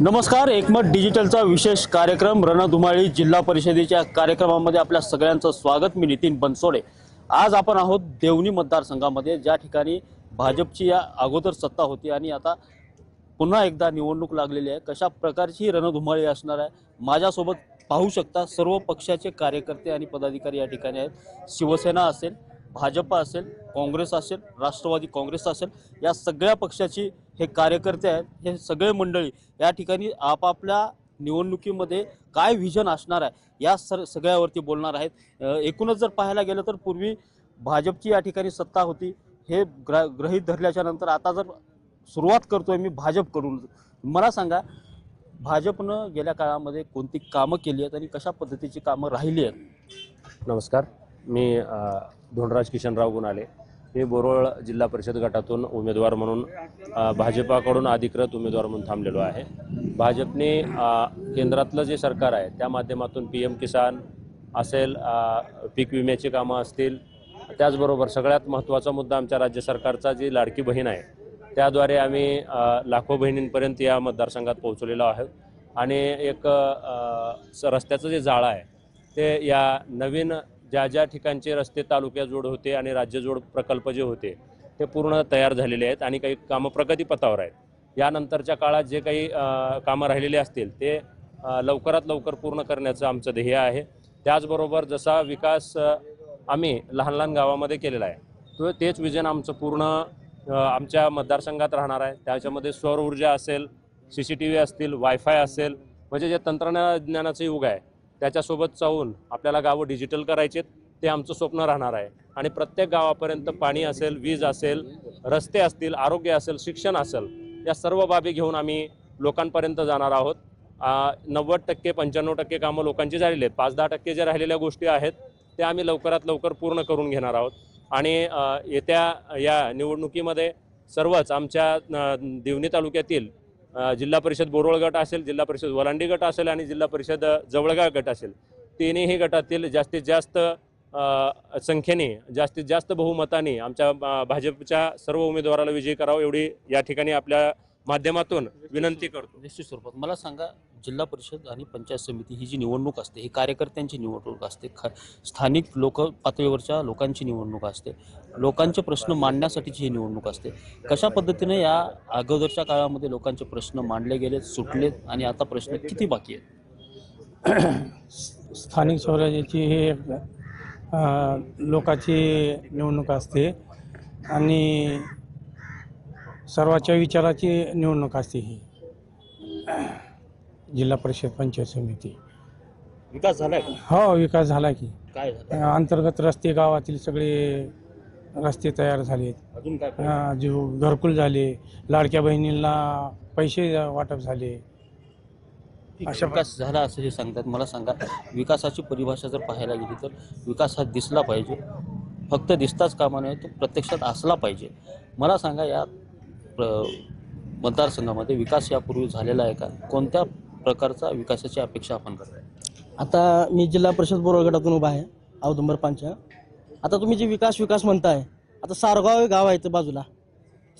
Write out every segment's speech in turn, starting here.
नमस्कार, एकमत डिजिटलचा विशेष कार्यक्रम रणधुमाळी जिल्हा परिषदेच्या कार्यक्रमामध्ये आपल्या सगळ्यांचं स्वागत। मी नितीन बनसोडे। आज आपण आहोत देवणी मतदारसंघामध्ये, ज्या ठिकाणी भाजपची या अगोदर सत्ता होती आणि आता पुन्हा एकदा निवडणूक लागलेली आहे। कशा प्रकारची रणधुमाळी असणार आहे, माझ्यासोबत पाहू शकता सर्व पक्षाचे कार्यकर्ते आणि पदाधिकारी या ठिकाणी आहेत। शिवसेना असेल, भाजप असेल, काँग्रेस असेल, राष्ट्रवादी काँग्रेस असेल, या सगळ्या पक्षाची हे कार्यकर्ते आहेत। हे सगळे मंडळी या ठिकाणी आपापल्या निवडणुकीमध्ये काय व्हिजन असणार आहे या सगळ्यावरती बोलणार आहेत। एकूणच जर पाहायला गेलं तर पूर्वी भाजपची या ठिकाणी सत्ता होती, हे गृहीत धरल्याच्या नंतर आता जर सुरुवात करतोय मी भाजपकडून, मला सांगा भाजपनं गेल्या काळामध्ये कोणती कामं केली आहेत आणि कशा पद्धतीची कामं राहिली आहेत? नमस्कार, मी धोंडराज किशनराव गुणाले, हे बोरोळ जिल्हा परिषद गटातून उमेदवार म्हणून भाजपाकडून अधिकृत उमेदवार म्हणून थांबलेलो आहे। भाजपने केंद्रातलं जे सरकार आहे त्या माध्यमातून PM किसान असेल, पीक विम्याची कामं असतील, त्याचबरोबर सगळ्यात महत्त्वाचा मुद्दा आमच्या राज्य सरकारचा जी लाडकी बहीण आहे त्याद्वारे आम्ही लाखो बहिणींपर्यंत या मतदारसंघात पोहोचलेलो आहोत। आणि एक रस्त्याचं जे जाळं आहे ते या नवीन ज्या ठिकाणचे रस्ते तालुक्या जोड होते आणि राज्य जोड प्रकल्प जे होते ते पूर्ण तयार झालेले आहेत आणि काही कामं प्रगतीपथावर आहेत। यानंतरच्या काळात जे काही कामं राहिलेले असतील ते लवकरात लवकर पूर्ण करण्याचं आमचं ध्येय आहे। त्याचबरोबर जसा विकास आम्ही लहान लहान गावामध्ये केलेला आहे तेच विजन आमचं पूर्ण आमच्या मतदारसंघात राहणार आहे। त्याच्यामध्ये सौर ऊर्जा असेल, CCTV असतील, वायफाय असेल, म्हणजे जे तंत्रज्ञानाचं युग आहे त्याच्यासोबत चालून आपल्याला गावं डिजिटल करायचे, ते आमचं स्वप्न राहणार आहे। आणि प्रत्येक गावापर्यंत पाणी असेल, वीज असेल, रस्ते असतील, आरोग्य असेल, शिक्षण असेल, या सर्व बाबी घेऊन आम्ही लोकांपर्यंत जाणार आहोत। 90% 95% कामं लोकांची झालेली आहेत, 5-10% जे राहिलेल्या गोष्टी आहेत त्या आम्ही लवकरात लवकर पूर्ण करून घेणार आहोत। आणि येत्या या निवडणुकीमध्ये सर्वच आमच्या देवणी तालुक्यातील जिल्हा परिषद बोरोळ गट असेल, जिल्हा परिषद वलांडी गट असेल आणि जिल्हा परिषद जवळगा गट असेल, तिन्ही गटातील जास्तीत जास्त संख्येने, जास्तीत जास्त बहुमताने आमच्या भाजपच्या सर्व उमेदवाराला विजयी करावं एवढी या ठिकाणी आपल्या माध्यमातून विनंती करतो। निश्चित स्वरूपात मला सांगा, जिल्हा परिषद आणि पंचायत समिती ही जी निवडणूक असते ही कार्यकर्त्यांची निवडणूक असते, स्थानिक लोक पातळीवरच्या लोकांची निवडणूक असते, लोकांचे प्रश्न मांडण्यासाठीची ही निवडणूक असते। कशा पद्धतीने या अगोदरच्या काळामध्ये लोकांचे प्रश्न मांडले गेले, सुटलेत आणि आता प्रश्न किती बाकी आहेत? स्थानिक स्वराज्याची हे लोकांची निवडणूक असते आणि सर्वांच्या विचाराची निवडणूक असते ही जिल्हा परिषद पंचायत समिती। विकास झालाय का? हो, विकास झाला की। काय झालं? अंतर्गत रस्ते, गावातील सगळे रस्ते तयार झालेत, अजून काय? जो घरकुल झाले, लाडक्या बहिणींना पैसे वाटप झाले, अशा विकास झाला असं हे सांगतात। मला सांगा, विकासाची परिभाषा जर पाहायला गेली तर विकास हा दिसला पाहिजे, फक्त दिसताच कामा नये, तो प्रत्यक्षात असला पाहिजे। मला सांगा, या मतदारसंघामध्ये विकास यापूर्वी झालेला आहे का? कोणत्या प्रकारचा विकासाची अपेक्षा आपण करताय? आता मी जिल्हा परिषद बोरोळ गटातून उभा आहे, औदुंबर पंचायत। आता तुम्ही जे विकास म्हणताय, आता सारगाव गाव आहे इथं बाजूला,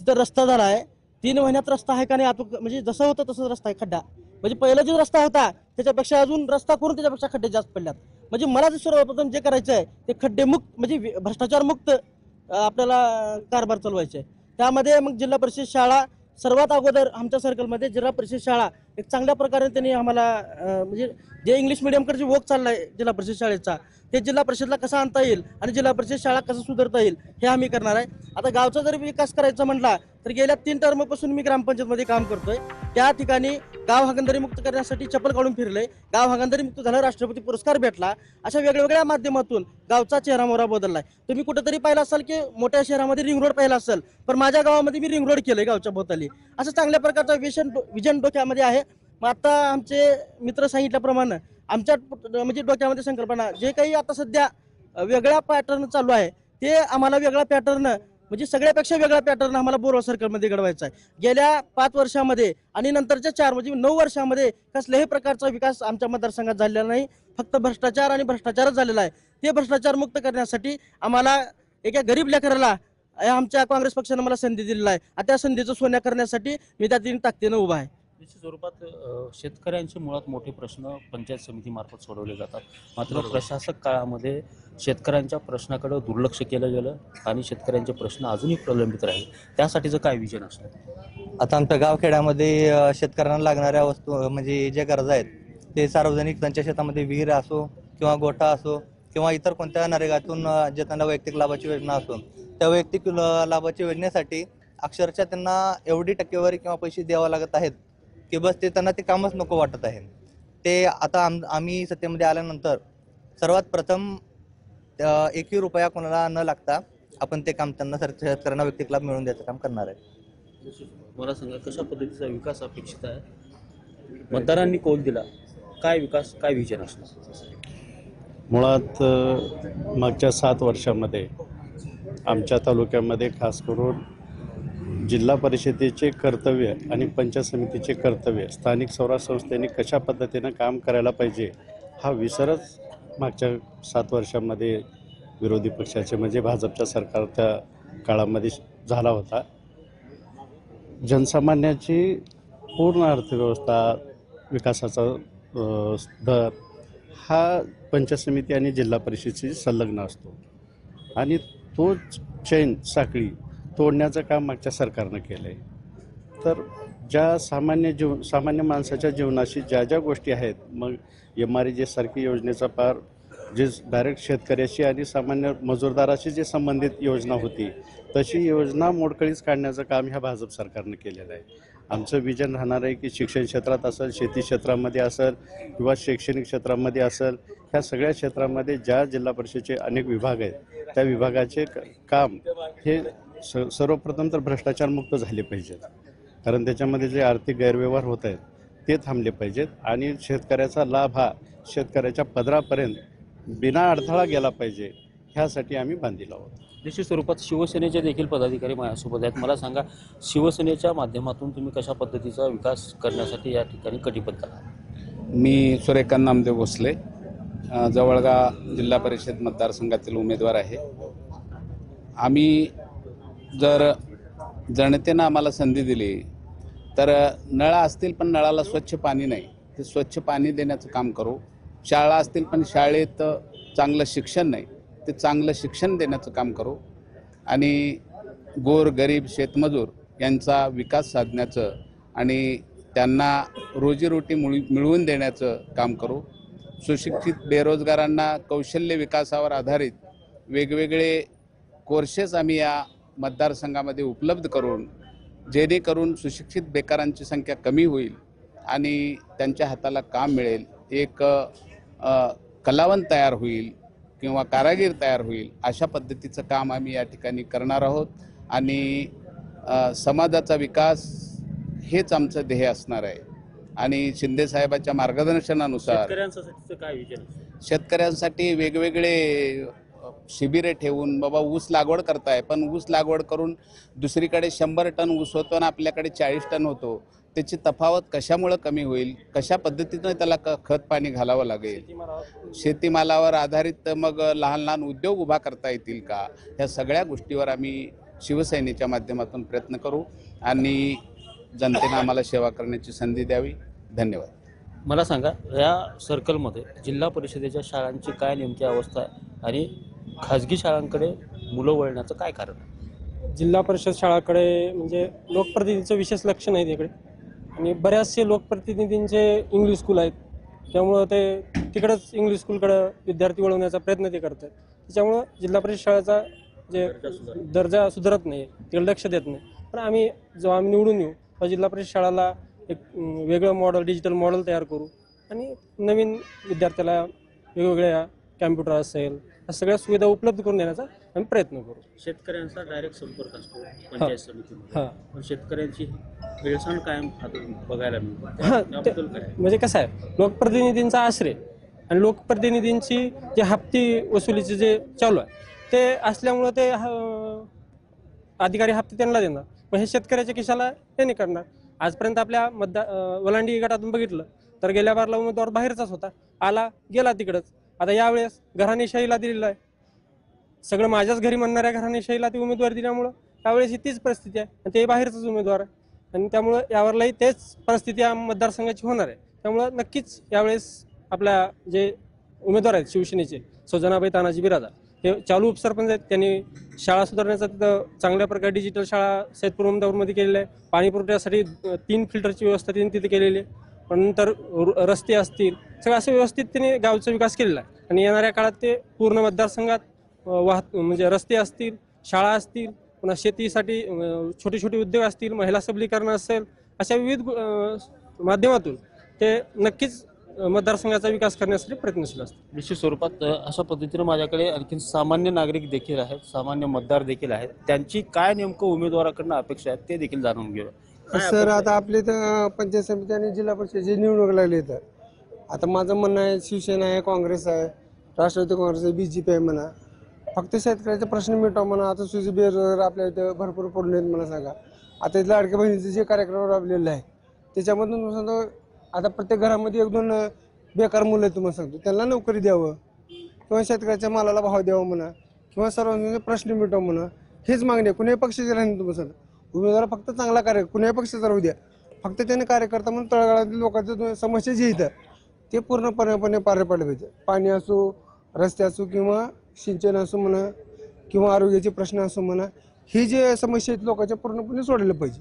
तिथं रस्ता झाला आहे, 3 महिन्यात रस्ता आहे का नाही? आता म्हणजे जसं होतं तसंच रस्ता आहे, खड्डा म्हणजे पहिला जो रस्ता होता त्याच्यापेक्षा अजून रस्ता करून त्याच्यापेक्षा खड्डे जास्त पडल्यात। म्हणजे मला जे सर्वप्रथम जे करायचं आहे ते खड्डे मुक्त, म्हणजे भ्रष्टाचार मुक्त आपल्याला कारभार चालवायचा आहे। त्यामध्ये मग जिल्हा परिषद शाळा सर्वात अगोदर आमच्या सर्कलमध्ये जिल्हा परिषद शाळा एक चांगल्या प्रकारे त्यांनी आम्हाला म्हणजे जे इंग्लिश मिडियमकडे जे वोक चाललाय जिल्हा परिषद शाळेचा, ते जिल्हा परिषदला कसा आणता येईल आणि जिल्हा परिषद शाळा कसं सुधारता येईल हे आम्ही करणार आहे। आता गावचा जर विकास करायचा म्हटला तर गेल्या 3 टर्मपासून मी ग्रामपंचायतमध्ये काम करतोय। त्या ठिकाणी गाव हागणदारी मुक्त करण्यासाठी चप्पल काढून फिरले, गाव हागणदारी मुक्त झालं, राष्ट्रपती पुरस्कार भेटला। अशा वेगवेगळ्या माध्यमातून गावचा चेहरामोहरा बदललाय। तुम्ही कुठेतरी पाहिलं असाल की मोठ्या शहरामध्ये रिंग रोड पाहिला असेल, पण माझ्या गावामध्ये मी रिंग रोड केलंय गावच्या भोवताली। असं चांगल्या प्रकारचा विजन डोक्यामध्ये आहे। मग आता आमचे मित्र सांगितल्याप्रमाणे आमच्या म्हणजे डोक्यामध्ये संकल्पना जे काही आता सध्या वेगळा पॅटर्न चालू आहे, ते आम्हाला वेगळा पॅटर्न म्हणजे सगळ्यापेक्षा वेगळा पॅटर्न आम्हाला बोरोळ सर्कलमध्ये घडवायचा आहे। गेल्या 5 वर्षामध्ये आणि नंतरच्या 4 म्हणजे 9 वर्षामध्ये कसल्याही प्रकारचा विकास आमच्या मतदारसंघात झालेला नाही, फक्त भ्रष्टाचार आणि भ्रष्टाचारच झालेला आहे। ते भ्रष्टाचार मुक्त करण्यासाठी आम्हाला एका गरीब लेकराला आमच्या काँग्रेस पक्षाने मला संधी दिलेली आहे। त्या संधीचं सोनं करण्यासाठी मी त्या 3 ताकदीने उभा आहे। निश्चित स्वरूपात शेतकऱ्यांचे मुळात मोठे प्रश्न पंचायत समितीमार्फत सोडवले जातात. मात्र प्रशासक काळामध्ये शेतकऱ्यांच्या प्रश्नाकडे दुर्लक्ष केलं गेलं आणि शेतकऱ्यांचे प्रश्न अजूनही प्रलंबित राहिले. त्यासाठीचं काय विजन असणार? आता आमच्या गावखेड्यामध्ये शेतकऱ्यांना लागणाऱ्या वस्तू म्हणजे जे गरजा आहेत ते सार्वजनिक त्यांच्या शेतामध्ये विहीर असो किंवा गोठा असो किंवा इतर कोणत्या नरेगातून जे त्यांना वैयक्तिक लाभाची योजना असो, त्या वैयक्तिक लाभाच्या योजनेसाठी अक्षरशः त्यांना एवढी टक्केवारी किंवा पैसे द्यावे लागत आहेत की बस ते त्यांना ते कामच नको वाटत आहे. ते आता आम्ही सत्तेमध्ये आल्यानंतर सर्वात प्रथम एकही रुपया कोणाला न लागता आपण ते काम त्यांना शेतकऱ्यांना वैयक्तिक लाभ मिळवून द्यायचं काम करणार आहे. मला सांगा, कशा पद्धतीचा विकास अपेक्षित आहे? मतदारांनी कौल दिला, काय विकास, काय विजन असणार? मुळात मागच्या 7 वर्षामध्ये आमच्या तालुक्यामध्ये खास करून जिल्हा परिषदेचे कर्तव्य आणि पंचायत समितीचे कर्तव्य स्थानिक स्वराज्य संस्थेने कशा पद्धतीनं काम करायला पाहिजे हा विसरच मागच्या 7 वर्षामध्ये विरोधी पक्षाचे म्हणजे भाजपच्या सरकारच्या काळामध्ये झाला होता. जनसामान्याची पूर्ण अर्थव्यवस्था विकासाचा दर हा पंचायत समिती आणि जिल्हा परिषदेशी संलग्न असतो आणि तो चैन साखळी तोडण्याचं काम मागच्या सरकारनं केलं आहे. तर ज्या सामान्य माणसाच्या जीवनाशी ज्या गोष्टी आहेत, मग MREG सारखी योजनेचा पार जे डायरेक्ट शेतकऱ्याशी आणि सामान्य मजूरदाराशी जे संबंधित योजना होती तशी योजना मोडकळीच काढण्याचं काम ह्या भाजप सरकारनं केलेलं आहे. आमचं विजन राहणार आहे की शिक्षण क्षेत्रात असेल, शेती क्षेत्रामध्ये असेल किंवा शैक्षणिक क्षेत्रामध्ये असेल, ह्या सगळ्या क्षेत्रामध्ये ज्या जिल्हा परिषदेचे अनेक विभाग आहेत त्या विभागाचे काम हे सर्वप्रथम तर भ्रष्टाचारमुक्त झाले पाहिजेत. कारण त्याच्यामध्ये जे आर्थिक गैरव्यवहार होत आहेत ते थांबले पाहिजेत आणि शेतकऱ्याचा लाभ हा शेतकऱ्याच्या पदरापर्यंत बिना अडथळा गेला पाहिजे, ह्यासाठी आम्ही बांधील आहोत. निश्चित स्वरूपात शिवसेनेचे देखील पदाधिकारी माझ्यासोबत आहेत. मला सांगा, शिवसेनेच्या माध्यमातून तुम्ही कशा पद्धतीचा विकास करण्यासाठी या ठिकाणी कटिबद्ध आहात? मी सूर्यकांत नामदेव भोसले, जवळगाव जिल्हा परिषद मतदारसंघातील उमेदवार आहे. आम्ही जर जनतेनं आम्हाला संधी दिली तर नळा असतील पण नळाला स्वच्छ पाणी नाही, ते स्वच्छ पाणी देण्याचं काम करू. शाळा असतील पण शाळेत चांगलं शिक्षण नाही, ते चांगलं शिक्षण देण्याचं काम करू. आणि गोर गरीब शेतमजूर यांचा विकास साधण्याचं आणि त्यांना रोजीरोटी मिळवून देण्याचं काम करू. सुशिक्षित बेरोजगारांना कौशल्य विकासावर आधारित वेगवेगळे कोर्सेस आम्ही या मतदारसंघामध्ये उपलब्ध करून जेणेकरून सुशिक्षित बेकारांची संख्या कमी होईल आणि त्यांच्या हाताला काम मिळेल, एक कलावंत तयार होईल किंवा कारागीर तयार होईल, अशा पद्धतीचं काम आम्ही या ठिकाणी करणार आहोत. आणि समाजाचा विकास हेच आमचं ध्येय असणार आहे. आणि शिंदे साहेबांच्या मार्गदर्शनानुसार शेतकऱ्यांसाठीचं काय विजन? शेतकऱ्यांसाठी वेगवेगळे शिबिरे ठेवून, बाबा ऊस लागवड करताय पण ऊस लागवड करून दुसरीकडे 100 टन ऊस होतो आणि आपल्याकडे 40 टन होतो, त्याची तफावत कशामुळं कमी होईल, कशा पद्धतीनं त्याला खत पाणी घालावं लागेल, शेतीमालावर आधारित मग लहान लहान उद्योग उभा करता येतील का, ह्या सगळ्या गोष्टीवर आम्ही शिवसेनेच्या माध्यमातून प्रयत्न करू आणि जनतेनं आम्हाला सेवा करण्याची संधी द्यावी. धन्यवाद. मला सांगा, या सर्कलमध्ये जिल्हा परिषदेच्या शाळांची काय नेमकी अवस्था आहे आणि खाजगी शाळांकडे मुलं वळण्याचं काय कारण आहे? जिल्हा परिषद शाळाकडे म्हणजे लोकप्रतिनिधीचं विशेष लक्ष नाही तिकडे आणि बऱ्याचशे लोकप्रतिनिधींचे इंग्लिश स्कूल आहेत, त्यामुळं ते तिकडंच इंग्लिश स्कूलकडं विद्यार्थी वळवण्याचा प्रयत्न ते करतात. त्याच्यामुळं जिल्हा परिषद शाळेचा जे दर्जा सुधारत नाही, तिकडे लक्ष देत नाही. पण आम्ही जेव्हा निवडून येऊ तेव्हा जिल्हा परिषद शाळाला एक वेगळं मॉडेल, डिजिटल मॉडेल तयार करू आणि नवीन विद्यार्थ्याला वेगवेगळ्या कॅम्प्युटर असेल या सगळ्या सुविधा उपलब्ध करून देण्याचा आम्ही प्रयत्न करू. शेतकऱ्यांचा डायरेक्ट संपर्क असतो पंचायत समितीमध्ये, पण शेतकऱ्यांची हेळसांड कायम बघायला मिळते. म्हणजे कसं आहे, लोकप्रतिनिधींचा आश्रय आणि लोकप्रतिनिधींची जे हप्ती वसुलीचे जे चालू आहे ते असल्यामुळं ते अधिकारी हप्ते त्यांना देणार, पण हे शेतकऱ्याच्या खिशाला त्यांनी करणार. आजपर्यंत आपल्या वलांडी गटातून बघितलं तर गेल्या बारला उमेदवार बाहेरचाच होता, आला गेला तिकडंच. आता यावेळेस घराणेशाहीला दिलेलं आहे, सगळं माझ्याच घरी म्हणणाऱ्या घराणेशाहीला ती उमेदवार दिल्यामुळं त्यावेळेस ही तीच परिस्थिती आहे आणि ते बाहेरचाच उमेदवार आहे. आणि त्यामुळं यावरलाही तेच परिस्थिती या मतदारसंघाची होणार आहे. त्यामुळं नक्कीच यावेळेस आपल्या जे उमेदवार आहेत शिवसेनेचे सौजनाबाई तानाजी बिरादार हे चालू उपसरपंच आहेत. त्यांनी शाळा सुधारण्याचा तिथं चांगल्या प्रकारे डिजिटल शाळा सैदपूर उमदापूरमध्ये केलेल्या आहे. पाणी पुरवठ्यासाठी 3 फिल्टरची व्यवस्था त्यांनी तिथे केलेली आहे. पण नंतर रस्ते असतील सगळं असं व्यवस्थित त्यांनी गावचा विकास केलेला आहे आणि येणाऱ्या काळात ते पूर्ण मतदारसंघात म्हणजे रस्ते असतील, शाळा असतील, पुन्हा शेतीसाठी छोटे छोटे उद्योग असतील, महिला सबलीकरण असेल, अशा विविध माध्यमातून ते नक्कीच मतदारसंघाचा विकास करण्यासाठी प्रयत्नशील असतात. निश्चित स्वरूपात अशा पद्धतीने माझ्याकडे आणखी सामान्य नागरिक देखील आहेत, सामान्य मतदार देखील आहेत. त्यांची काय नेमकं उमेदवाराकडनं अपेक्षा आहेत ते देखील जाणून घेऊया. सर, आता आपले तर पंचायत समिती आणि जिल्हा परिषदेची निवडणूक लागली तर आता माझं म्हणणं आहे, शिवसेना आहे, काँग्रेस आहे, राष्ट्रवादी काँग्रेस आहे, BJP आहे म्हणा, फक्त शेतकऱ्याचे प्रश्न मिटवा म्हणा. आता सुजी बेरोजगार आपल्या इथं भरपूर पडून आहेत म्हणा सांगा. आता इथं लाडक्या बहिणीचे जे कार्यक्रम राबलेले आहे त्याच्यामधून सांगतो, आता प्रत्येक घरामध्ये 1-2 बेकार मुलं आहेत तुम्हाला सांगतो, त्यांना नोकरी द्यावं किंवा शेतकऱ्याच्या मालाला भाव द्यावा म्हणा किंवा सर्वांचे प्रश्न मिटवा म्हणा, हेच मागणी आहे. कुणाही पक्षाचे राहणे तुम्हाला सांगतो, उमेदवार फक्त चांगला कार्य कुणाही पक्षाचा राहू द्या, फक्त त्याने कार्यकर्ता म्हणून तळागाळातील लोकांच्या समस्या जे येतात ते पूर्णपणे पार पाडले पाहिजे. पाणी असो, रस्ते असो किंवा सिंचन असो म्हणा किंवा आरोग्याचे प्रश्न असो म्हणा, हे जे समस्या आहेत लोकांच्या पूर्णपणे सोडले पाहिजे.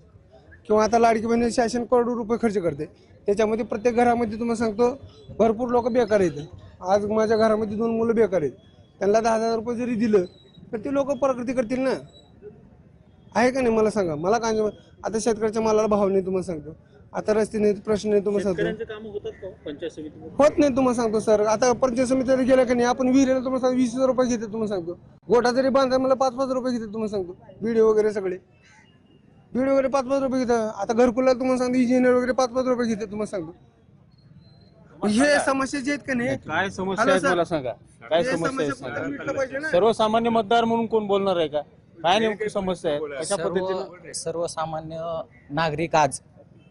किंवा आता लाडकी बहीण शासन करोडो रुपये खर्च करते, त्याच्यामध्ये प्रत्येक घरामध्ये तुम्हाला सांगतो भरपूर लोक बेकार आहेत. आज माझ्या घरामध्ये 2 मुलं बेकार आहेत, त्यांना 10,000 रुपये जरी दिलं तर ते लोक प्रगती करतील ना, आहे का नाही मला सांगा. मला काय आता शेतकऱ्याच्या मालाला भाव नाही तुम्हाला सांगतो, आता रस्ते नाही, प्रश्न नाही तुम्हाला सांगतो, काम होतात का पंचायत समितीमध्ये? होत नाही तुम्हाला सांगतो सर. आता पंचायत समितीला गेलं का नाही, आपण विहिरीला तुम्हाला सांगतो 20,000 रुपये घेते तुम्हाला सांगतो, गोठा जरी बांधा मला 5-5 रुपये घेते तुम्हाला सांगतो, बीडी वगैरे सगळे बीड वगैरे 5-5 रुपये घेतात. आता घरकुला तुम्हाला सांगतो इंजिनियर वगैरे 5-5 रुपये घेते तुम्हाला सांगतो. हे समस्या जे आहेत का नाही, काय समस्या आहेत मला सांगा, काय समस्या आहेत सांगा. सर्वसामान्य मतदार म्हणून कोण बोलणार आहे का? काय नेमकी समस्या आहे अशा पद्धतीने? सर्वसामान्य नागरिक आज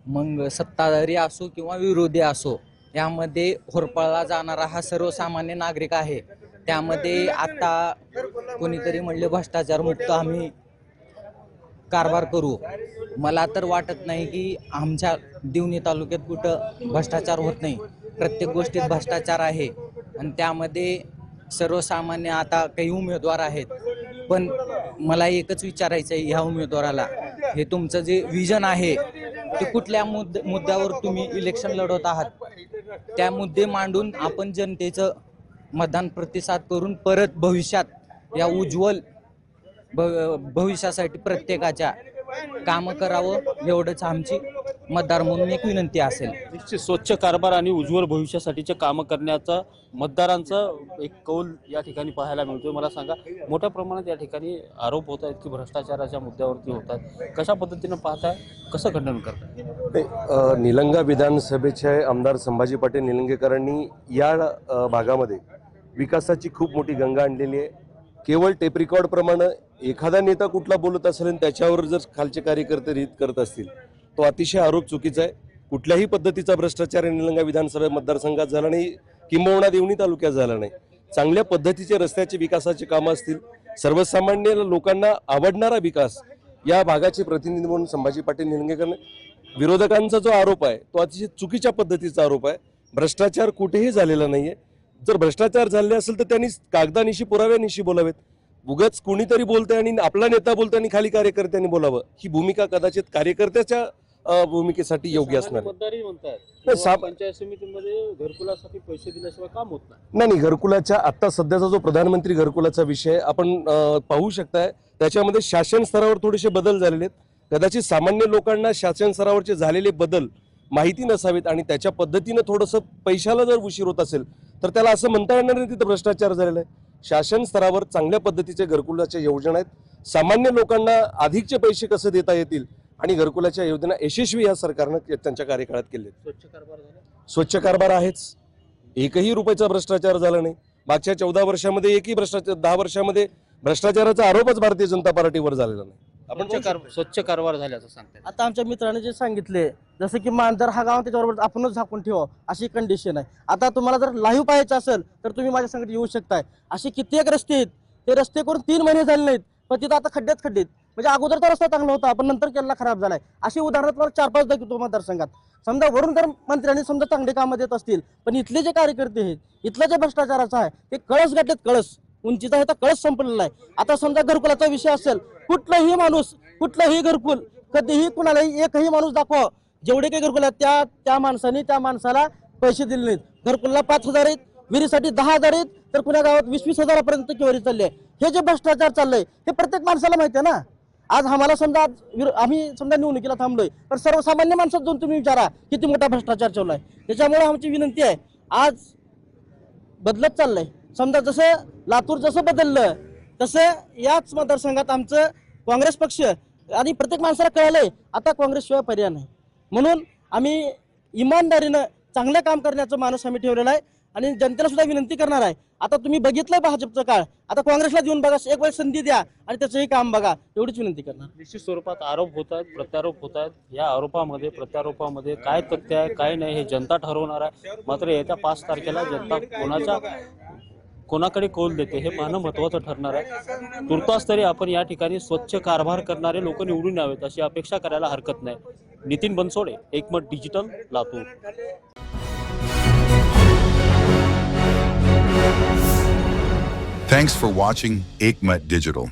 मग सत्ताधारी असो किंवा विरोधी असो, यामध्ये होरपळला जाणारा हा सर्वसामान्य नागरिक आहे. त्यामध्ये आता कोणीतरी म्हणले भ्रष्टाचार मुक्त आम्ही कारभार करू. मला तर वाटत नाही की आमच्या दिवणी तालुक्यात कुठं भ्रष्टाचार होत नाही. प्रत्येक गोष्टीत भ्रष्टाचार आहे आणि त्यामध्ये सर्वसामान्य आता काही उमेदवार आहेत. पण मला एकच विचारायचं आहे ह्या उमेदवाराला, हे तुमचं जे विजन आहे ते कुठल्या मुद्द्यावर तुम्ही इलेक्शन लढवत आहात, त्या मुद्दे मांडून आपण जनतेचं मतदान प्रतिसाद करून परत भविष्यात या उज्ज्वल भविष्यासाठी प्रत्येकाच्या कामं करावं, एवढंच आमची मतदार म्हणून एक विनंती असेल. निश्चित स्वच्छ कारभार आणि उज्ज्वल भविष्यासाठीचे कामं करण्याचा मतदारांचा एक कौल या ठिकाणी पाहायला मिळतोय. मला सांगा, मोठ्या प्रमाणात या ठिकाणी आरोप होत आहेत की भ्रष्टाचाराच्या मुद्द्यावरती होतात, कशा पद्धतीनं पाहताय, कसं खंडन करताय? निलंगा विधानसभेचे आमदार संभाजी पाटील निलंगेकरांनी या भागामध्ये विकासाची खूप मोठी गंगा आणलेली आहे. केवळ टेप रेकॉर्ड प्रमाणे एखादा नेता कुठला बोलत असेल आणि त्याच्यावर जर खालचे कार्यकर्ते रीत करत असतील, तो अतिशय आरोप चुकीचा आहे. कुठल्याही पद्धतीचा भ्रष्टाचार निलंगा विधानसभा मतदारसंघात झाला नाही, किंबहुना देवणी तालुक्यात झाला नाही. चांगल्या पद्धतीचे रस्त्याचे विकासाचे कामं असतील, सर्वसामान्य लोकांना आवडणारा विकास या भागाचे प्रतिनिधी म्हणून संभाजी पाटील निलंगेकर. विरोधकांचा जो आरोप आहे तो अतिशय चुकीच्या पद्धतीचा आरोप आहे. भ्रष्टाचार कुठेही झालेला नाहीये. जर भ्रष्टाचार झाले असेल तर त्यांनी कागदानिशी पुराव्यानिशी बोलावेत. उगाच कोणीतरी बोलतंय आणि आपला नेता बोलतोय आणि खाली कार्यकर्त्यांनी बोलावं, ही भूमिका कदाचित कार्यकर्त्याच्या भूमिकेसाठी योग्य असणार. मतदारही म्हणतात पंचायत समितीमध्ये घरकुलासाठी पैसे दिल्याशिवाय काम होत नाही. घरकुलाच्या आता सध्याचा जो प्रधानमंत्री घरकुलाचा विषय आपण पाहू शकताय, त्याच्यामध्ये शासन स्तरावर थोडेसे बदल झालेले आहेत. कदाचित सामान्य लोकांना शासन स्तरावरचे झालेले बदल माहिती नसावेत आणि त्याच्या पद्धतीनं थोडंसं पैशाला जर उशीर होत असेल तर त्याला असं म्हणता येणार नाही तिथं भ्रष्टाचार झालेला आहे. शासन स्तरावर चांगल्या पद्धतीचे घरकुलाच्या योजना आहेत. सामान्य लोकांना अधिकचे पैसे कसे देता येतील आणि घरकुलाच्या योजना यशस्वी या सरकारनं त्यांच्या कार्यकाळात केले. स्वच्छ कारभार आहेच, एकही रुपयाचा भ्रष्टाचार झाला नाही. मागच्या 14 वर्षामध्ये एकही भ्रष्टाचार, 10 वर्षामध्ये भ्रष्टाचाराचा आरोपच भारतीय जनता पार्टीवर झालेला नाही. आपण स्वच्छ कारभार झाल्याचं सांगताय. आता आमच्या मित्राने जे सांगितले, जसं की मांजर हा गाव त्याच्याबरोबर आपणच झाकून ठेवा अशी कंडिशन आहे. आता तुम्हाला जर लाईव्ह पाहायचं असेल तर तुम्ही माझ्या संगत येऊ शकताय. असे कित्येक रस्ते आहेत, ते रस्ते करून 3 महिने झाले नाहीत, पण तिथं आता खड्डेच खड्डेत. म्हणजे अगोदरचा रस्ता चांगला होता पण नंतर केलेला खराब झालाय. अशी उदाहरणं तुम्हाला 4-5 दाखवतो मतदारसंघात. समजा वरून जर मंत्र्यांनी समजा चांगले कामं देत असतील पण इथले जे कार्यकर्ते आहेत, इथलं जे भ्रष्टाचाराचं आहे ते कळस गाठलेत. कळस उंचीचा आहे तर कळस संपलेला आहे. आता समजा घरकुलाचा विषय असेल, कुठलाही माणूस कुठलंही घरकुल कधीही कुणालाही एकही माणूस दाखवा जेवढे काही घरकुल आहेत त्या माणसाने त्या माणसाला पैसे दिले नाहीत. घरकुलला 5,000 आहेत, विहिरीसाठी 10,000 आहेत, तर पुण्या गावात 20-20 हजारापर्यंत किवारी चालली आहे. हे जे भ्रष्टाचार चाललंय हे प्रत्येक माणसाला माहिती आहे ना. आज आम्हाला समजा आम्ही समजा निवडणुकीला थांबलोय पण सर्वसामान्य माणसात जाऊन तुम्ही विचारा किती मोठा भ्रष्टाचार चालू आहे. त्याच्यामुळे आमची विनंती आहे, आज बदलत चाललंय. समजा जसं लातूर जसं बदललं तसं याच मतदारसंघात आमचं काँग्रेस पक्ष आणि प्रत्येक माणसाला कळलंय आता काँग्रेसशिवाय पर्याय नाही. म्हणून आम्ही इमानदारीनं चांगलं काम करण्याचा माणूस आम्ही ठेवलेला आहे आणि जनतेला सुद्धा विनंती करणार आहे. आता तुम्ही बघितलंय भाजपचं काळ, आता काँग्रेसला देऊन बघा, एक वेळ संधी द्या आणि त्याचंही काम बघा, एवढीच विनंती करणार. निश्चित स्वरूपात आरोप होत आहेत, प्रत्यारोप होत आहेत. या आरोपामध्ये प्रत्यारोपामध्ये काय तथ्य आहे काय नाही हे जनता ठरवणार आहे. मात्र येत्या 5 तारखेला जनता कोणाकडे कौल देते हे पाहणं महत्त्वाचं ठरणार आहे. तुर्तास तरी आपण या ठिकाणी स्वच्छ कारभार करणारे लोक निवडून यावेत अशी अपेक्षा करायला हरकत नाही. नितीन बनसोडे, एकमत digital, Latur. Thanks for watching Ekmat Digital.